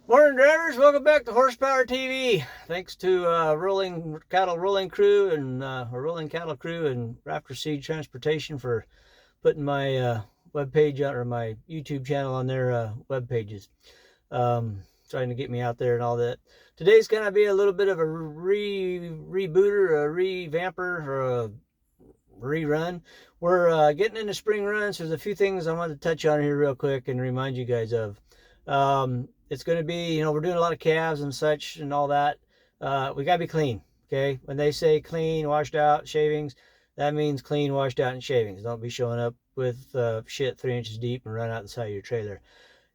Morning, drivers. Welcome back to Horsepower TV. Thanks to Rolling Cattle Rolling Crew and Rolling Cattle Crew and Raptor Seed Transportation for putting my web page on, or my YouTube channel on their web pages. Trying to get me out there and all that. Today's gonna be a little bit of a rebooter, a revamper, or a rerun. We're getting into spring runs. So there's a few things I wanted to touch on here real quick and remind you guys of. It's going to be, we're doing a lot of calves and such and all that. We got to be clean, okay? When they say clean, washed out, shavings, that means clean, washed out, and shavings. Don't be showing up with shit 3 inches deep and run out the side of your trailer.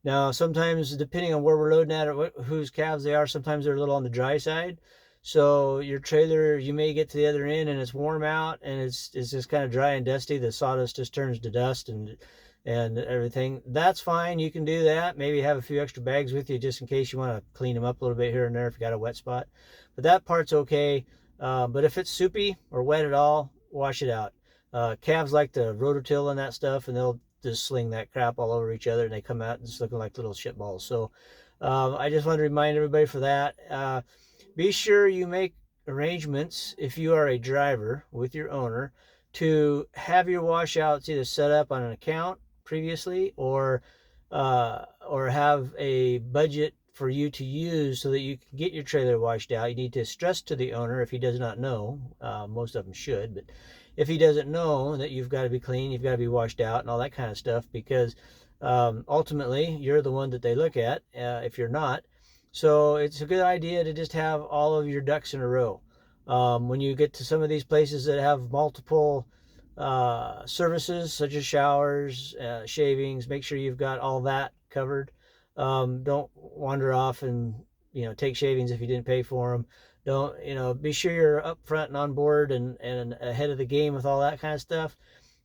Now, sometimes, depending on where we're loading at or whose calves they are, sometimes they're a little on the dry side. So your trailer, you may get to the other end and it's warm out and it's just kind of dry and dusty. The sawdust just turns to dust and everything. That's fine. You can do that. Maybe have a few extra bags with you just in case you want to clean them up a little bit here and there if you got a wet spot. But that part's okay. But if it's soupy or wet at all, wash it out. Calves like to rototill and that stuff, and they'll just sling that crap all over each other, and they come out just looking like little shit balls. So I just want to remind everybody for that. Be sure you make arrangements if you are a driver with your owner to have your washouts either set up on an account previously or have a budget for you to use so that you can get your trailer washed out. You need to stress to the owner if he does not know. Most of them should, but if he doesn't know that you've got to be clean, you've got to be washed out and all that kind of stuff, because ultimately you're the one that they look at if you're not. So it's a good idea to just have all of your ducks in a row. When you get to some of these places that have multiple services, such as showers, shavings, make sure you've got all that covered. Don't wander off and take shavings if you didn't pay for them. Don't be sure you're up front and on board and ahead of the game with all that kind of stuff.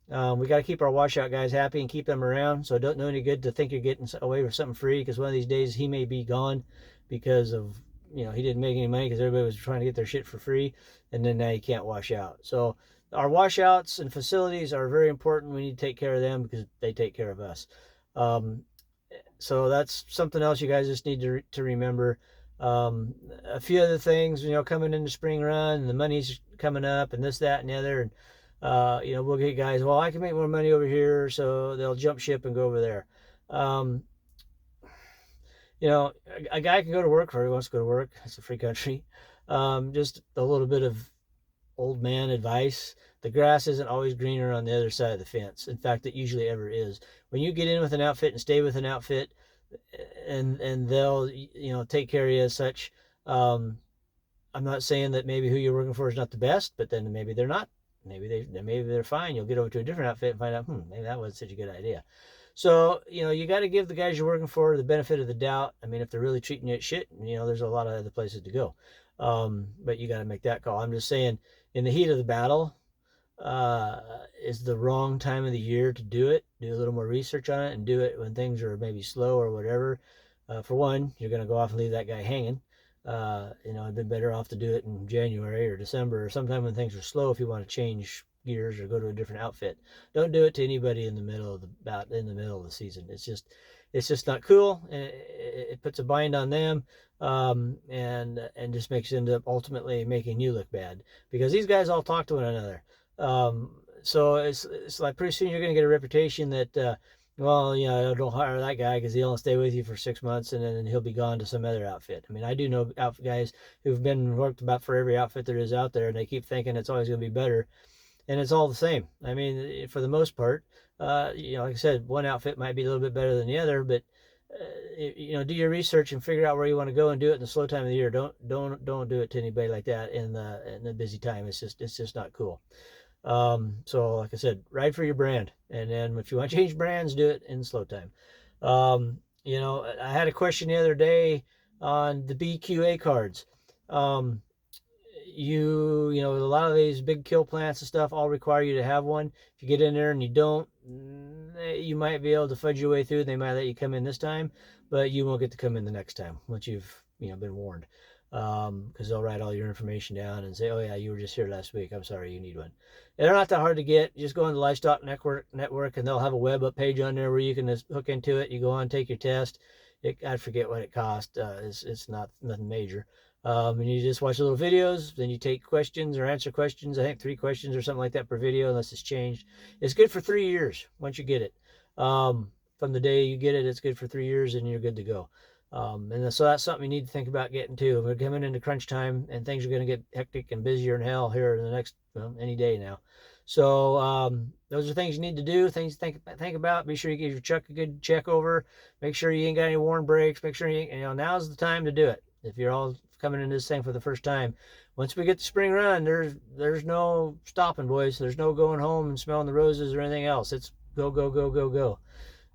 We got to keep our washout guys happy and keep them around. So it don't do any good to think you're getting away with something free, because one of these days he may be gone because of he didn't make any money because everybody was trying to get their shit for free, and then now you can't wash out. So our washouts and facilities are very important. We need to take care of them because they take care of us. So that's something else you guys just need to remember. A few other things, coming into spring run, and the money's coming up, and this, that, and the other, and we'll get guys, well, I can make more money over here, so they'll jump ship and go over there. A guy can go to work where he wants to go to work. It's a free country. Just a little bit of old man advice. The grass isn't always greener on the other side of the fence. In fact, it usually ever is. When you get in with an outfit and stay with an outfit, and they'll take care of you as such. I'm not saying that maybe who you're working for is not the best, but then maybe they're not. Maybe they're fine. You'll get over to a different outfit and find out, maybe that wasn't such a good idea. So, you got to give the guys you're working for the benefit of the doubt. I mean, if they're really treating you at shit, there's a lot of other places to go. But you got to make that call. I'm just saying, in the heat of the battle, is the wrong time of the year to do it. Do a little more research on it and do it when things are maybe slow or whatever. For one, you're going to go off and leave that guy hanging. It'd been better off to do it in January or December or sometime when things are slow if you want to change gears or go to a different outfit. Don't do it to anybody in the middle of the season. It's just not cool. It puts a bind on them, and just makes it end up ultimately making you look bad, because these guys all talk to one another. So it's like pretty soon you're going to get a reputation that well, don't hire that guy because he'll only stay with you for 6 months and then he'll be gone to some other outfit. I mean, I do know outfit guys who've been worked about for every outfit there is out there, and they keep thinking it's always going to be better, and it's all the same. I mean, for the most part, like I said, one outfit might be a little bit better than the other, but do your research and figure out where you want to go and do it in the slow time of the year. Don't do it to anybody like that in the busy time. It's just not cool. So like I said, ride for your brand, and then if you want to change brands, do it in slow time. I had a question the other day on the BQA cards. A lot of these big kill plants and stuff all require you to have one. If you get in there and you don't, you might be able to fudge your way through. They might let you come in this time, but you won't get to come in the next time once you've been warned. Because they'll write all your information down and say, oh yeah, you were just here last week, I'm sorry, you need one. And they're not that hard to get. Just go on the Livestock Network, and they'll have a web up page on there where you can just hook into it. You go on, take your test, I forget what it cost. It's not nothing major. And you just watch little videos, then you take questions or answer questions. I think 3 questions or something like that per video, unless it's changed. It's good for 3 years once you get it. From the day you get it, it's good for 3 years, and you're good to go. And so that's something you need to think about getting to. We're coming into crunch time, and things are going to get hectic and busier than hell here in the next, well, any day now. So those are things you need to do, things to think about. Be sure you give your truck a good check over. Make sure you ain't got any worn brakes. Make sure now's the time to do it. If you're all coming into this thing for the first time, once we get the spring run, there's no stopping, boys. There's no going home and smelling the roses or anything else. It's go, go, go, go, go.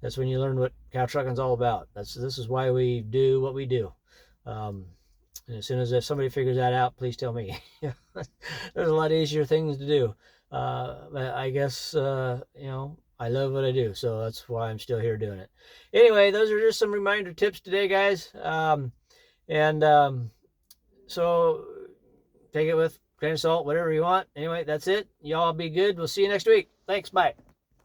That's when you learn what cow trucking's all about. This is why we do what we do. And as soon as if somebody figures that out, please tell me. There's a lot easier things to do. But I guess, I love what I do, so that's why I'm still here doing it. Anyway, those are just some reminder tips today, guys. So take it with a grain of salt, whatever you want. Anyway, that's it. Y'all be good. We'll see you next week. Thanks. Bye.